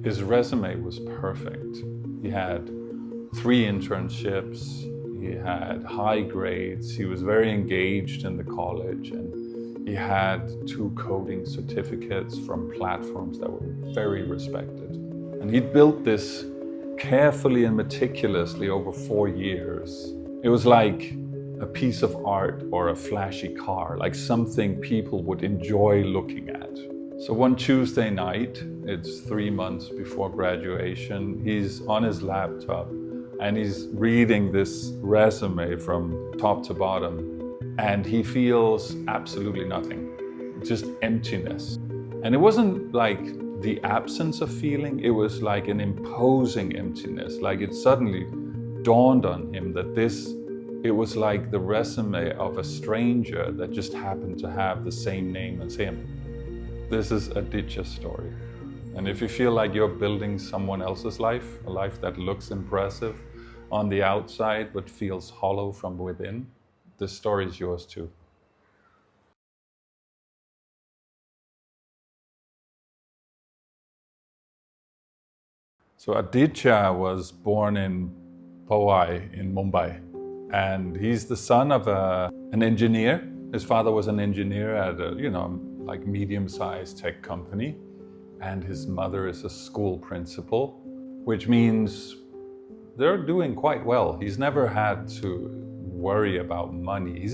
His resume was perfect. He had 3 internships, he had high grades, he was very engaged in the college, and he had 2 coding certificates from platforms that were very respected. And he'd built this carefully and meticulously over 4 years. It was like a piece of art or a flashy car, like something people would enjoy looking at. So one Tuesday night, it's 3 months before graduation, he's on his laptop and he's reading this resume from top to bottom, and he feels absolutely nothing, just emptiness. And it wasn't like the absence of feeling, it was like an imposing emptiness. Like it suddenly dawned on him that it was like the resume of a stranger that just happened to have the same name as him. This is Aditya's story. And if you feel like you're building someone else's life, a life that looks impressive on the outside but feels hollow from within, this story is yours too. So Aditya was born in Powai in Mumbai, and he's the son of an engineer. His father was an engineer at a, like medium-sized tech company, and his mother is a school principal, which means they're doing quite well. He's never had to worry about money.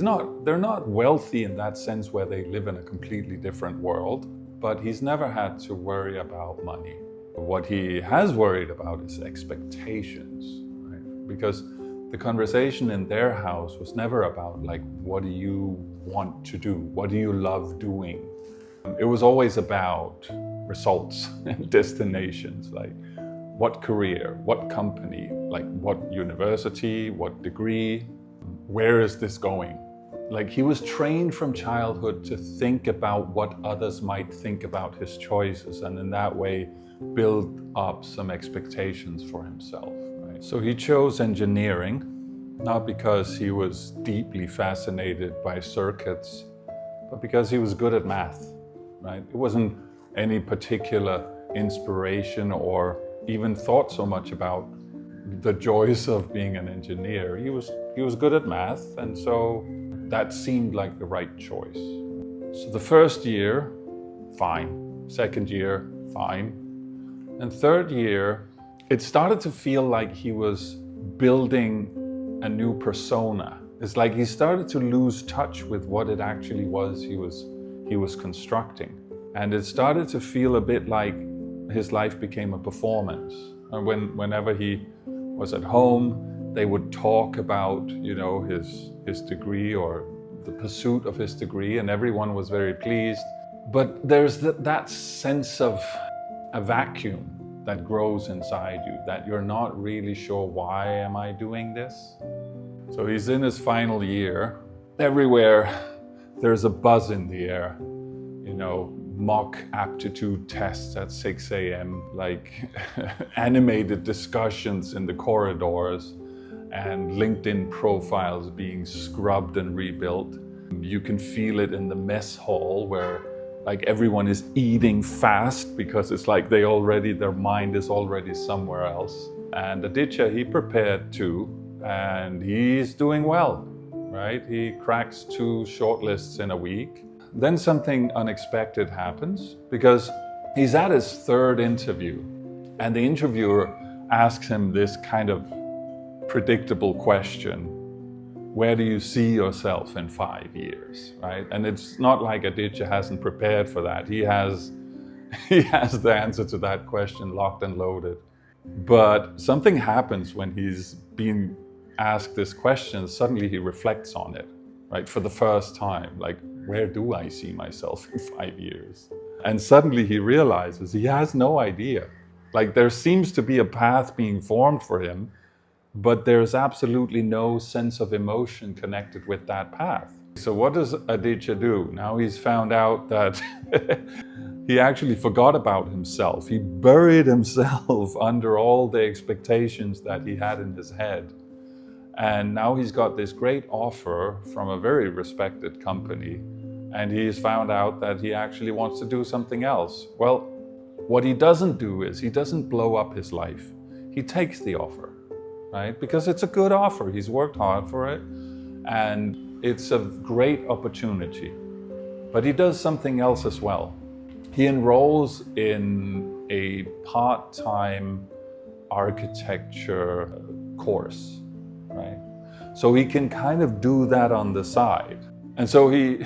They're not wealthy in that sense where they live in a completely different world, but he's never had to worry about money. What he has worried about is expectations, right? Because the conversation in their house was never about like, what do you want to do? What do you love doing? It was always about results and destinations, like what career, what company, like what university, what degree, where is this going? Like he was trained from childhood to think about what others might think about his choices, and in that way build up some expectations for himself. Right? So he chose engineering, not because he was deeply fascinated by circuits, but because he was good at math. Right? It wasn't any particular inspiration or even thought so much about the joys of being an engineer. He was good at math, and so that seemed like the right choice. So the first year, fine. Second year, fine. And third year, it started to feel like he was building a new persona. It's like he started to lose touch with what it actually was he was constructing. And it started to feel a bit like his life became a performance. And whenever he was at home, they would talk about, his degree or the pursuit of his degree, and everyone was very pleased. But there's that sense of a vacuum that grows inside you, that you're not really sure, why am I doing this? So he's in his final year. Everywhere there's a buzz in the air, mock aptitude tests at 6 a.m., like animated discussions in the corridors, and LinkedIn profiles being scrubbed and rebuilt. You can feel it in the mess hall where like everyone is eating fast because it's like their mind is already somewhere else. And Aditya, he prepared too, and he's doing well, right? He cracks 2 shortlists in a week. Then something unexpected happens because he's at his 3rd interview, and the interviewer asks him this kind of predictable question: where do you see yourself in 5 years, right? And it's not like Aditya hasn't prepared for that. He has the answer to that question locked and loaded. But something happens when he's being asked this question. Suddenly he reflects on it, right? For the first time, like, where do I see myself in 5 years? And suddenly he realizes he has no idea. Like there seems to be a path being formed for him, but there's absolutely no sense of emotion connected with that path. So what does Aditya do? Now he's found out that he actually forgot about himself. He buried himself under all the expectations that he had in his head. And now he's got this great offer from a very respected company, and he's found out that he actually wants to do something else. Well, What he doesn't do is he doesn't blow up his life. He takes the offer, right? Because it's a good offer. He's worked hard for it, and it's a great opportunity. But he does something else as well. He enrolls in a part-time architecture course, right? So he can kind of do that on the side. And so he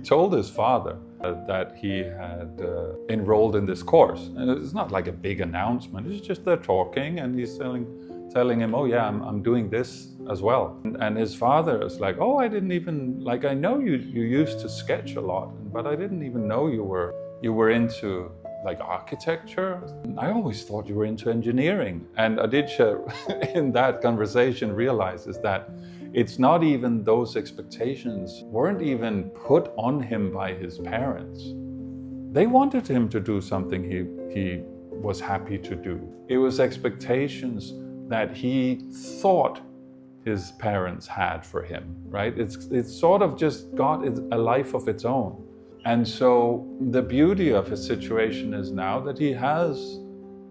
told his father that he had enrolled in this course. And it's not like a big announcement. It's just they're talking, and he's telling him, oh yeah, I'm doing this as well. And his father is like, oh, I didn't even, like, I know you used to sketch a lot, but I didn't even know you were into like architecture. I always thought you were into engineering. And Aditya in that conversation realizes that it's not even those expectations weren't even put on him by his parents. They wanted him to do something he was happy to do. It was expectations that he thought his parents had for him, right? It's sort of just got a life of its own. And so the beauty of his situation is now that he has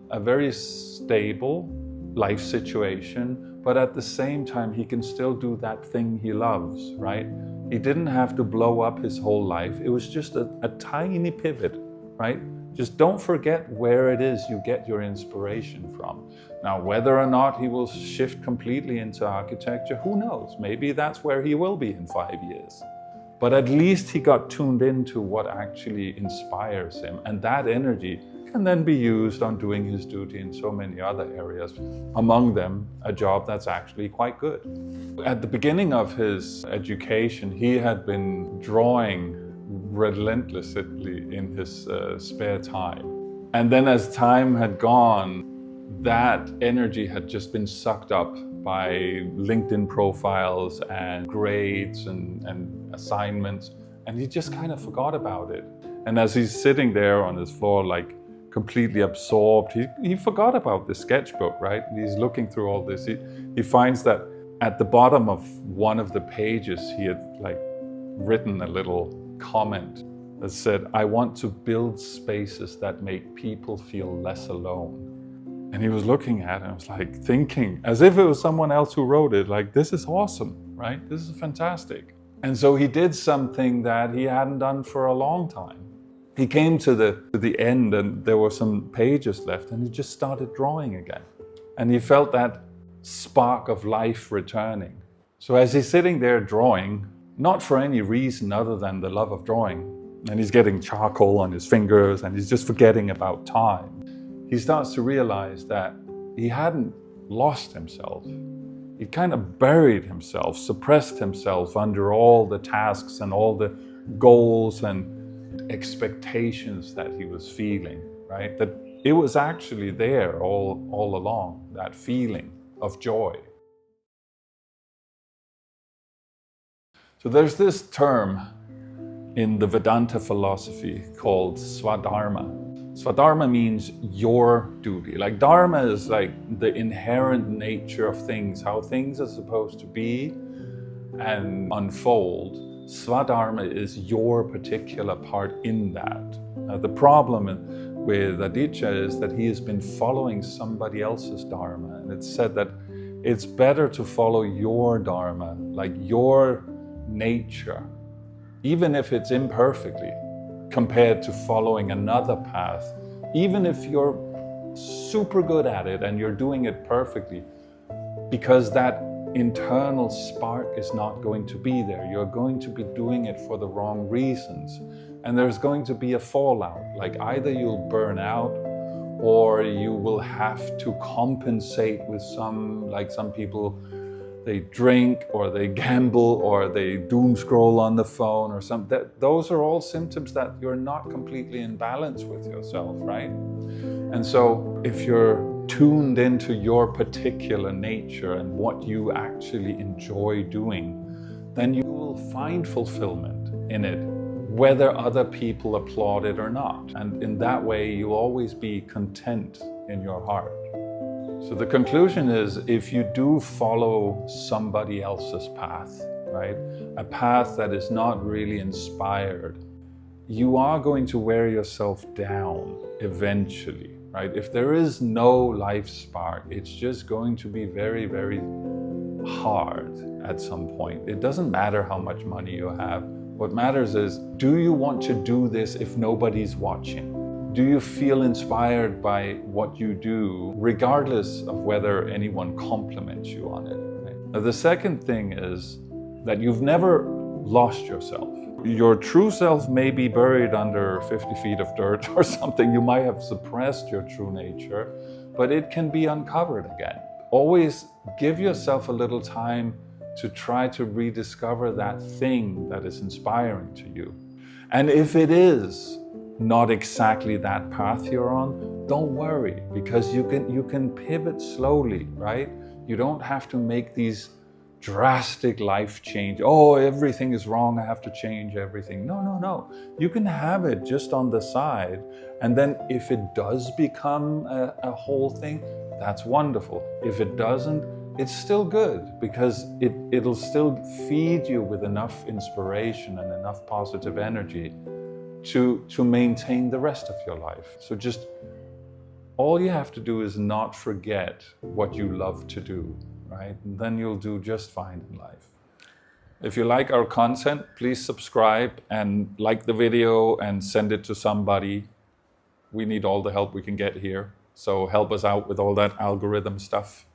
a very stable life situation, but at the same time, he can still do that thing he loves, right? He didn't have to blow up his whole life. It was just a tiny pivot, right? Just don't forget where it is you get your inspiration from. Now, whether or not he will shift completely into architecture, who knows? Maybe that's where he will be in 5 years. But at least he got tuned into what actually inspires him. And that energy can then be used on doing his duty in so many other areas. Among them, a job that's actually quite good. At the beginning of his education, he had been drawing relentlessly in his spare time. And then as time had gone, that energy had just been sucked up by LinkedIn profiles and grades and assignments, and he just kind of forgot about it. And as he's sitting there on his floor, like completely absorbed, he forgot about the sketchbook, right? He's looking through all this. He finds that at the bottom of one of the pages, he had like written a little comment that said, I want to build spaces that make people feel less alone. And he was looking at it and was like thinking, as if it was someone else who wrote it, like, this is awesome, right? This is fantastic. And so he did something that he hadn't done for a long time. He came to the end, and there were some pages left, and he just started drawing again. And he felt that spark of life returning. So as he's sitting there drawing, not for any reason other than the love of drawing, and he's getting charcoal on his fingers, and he's just forgetting about time, he starts to realize that he hadn't lost himself. He kind of buried himself, suppressed himself under all the tasks and all the goals and expectations that he was feeling, right? That it was actually there all along, that feeling of joy. So there's this term in the Vedanta philosophy called Swadharma. Swadharma means your duty. Like dharma is like the inherent nature of things, how things are supposed to be and unfold. Swadharma is your particular part in that. The problem with Aditya is that he has been following somebody else's dharma. And it's said that it's better to follow your dharma, like your nature, even if it's imperfectly, compared to following another path, even if you're super good at it and you're doing it perfectly, because that internal spark is not going to be there. You're going to be doing it for the wrong reasons. And there's going to be a fallout. Like either you'll burn out or you will have to compensate with some people, they drink or they gamble or they doom scroll on the phone or something. Those are all symptoms that you're not completely in balance with yourself, right? And so if you're tuned into your particular nature and what you actually enjoy doing, then you will find fulfillment in it, whether other people applaud it or not. And in that way, you'll always be content in your heart. So the conclusion is, if you do follow somebody else's path, right? A path that is not really inspired, you are going to wear yourself down eventually, right? If there is no life spark, it's just going to be very, very hard at some point. It doesn't matter how much money you have. What matters is, do you want to do this if nobody's watching? Do you feel inspired by what you do, regardless of whether anyone compliments you on it? Right? Now, the second thing is that you've never lost yourself. Your true self may be buried under 50 feet of dirt or something. You might have suppressed your true nature, but it can be uncovered again. Always give yourself a little time to try to rediscover that thing that is inspiring to you. And if it is not exactly that path you're on, don't worry, because you can pivot slowly, right? You don't have to make these drastic life change. Oh, everything is wrong, I have to change everything. No. You can have it just on the side. And then if it does become a whole thing, that's wonderful. If it doesn't, it's still good, because it'll still feed you with enough inspiration and enough positive energy to maintain the rest of your life. So just all you have to do is not forget what you love to do, right? And then you'll do just fine in life. If you like our content, please subscribe and like the video and send it to somebody. We need all the help we can get here. So help us out with all that algorithm stuff.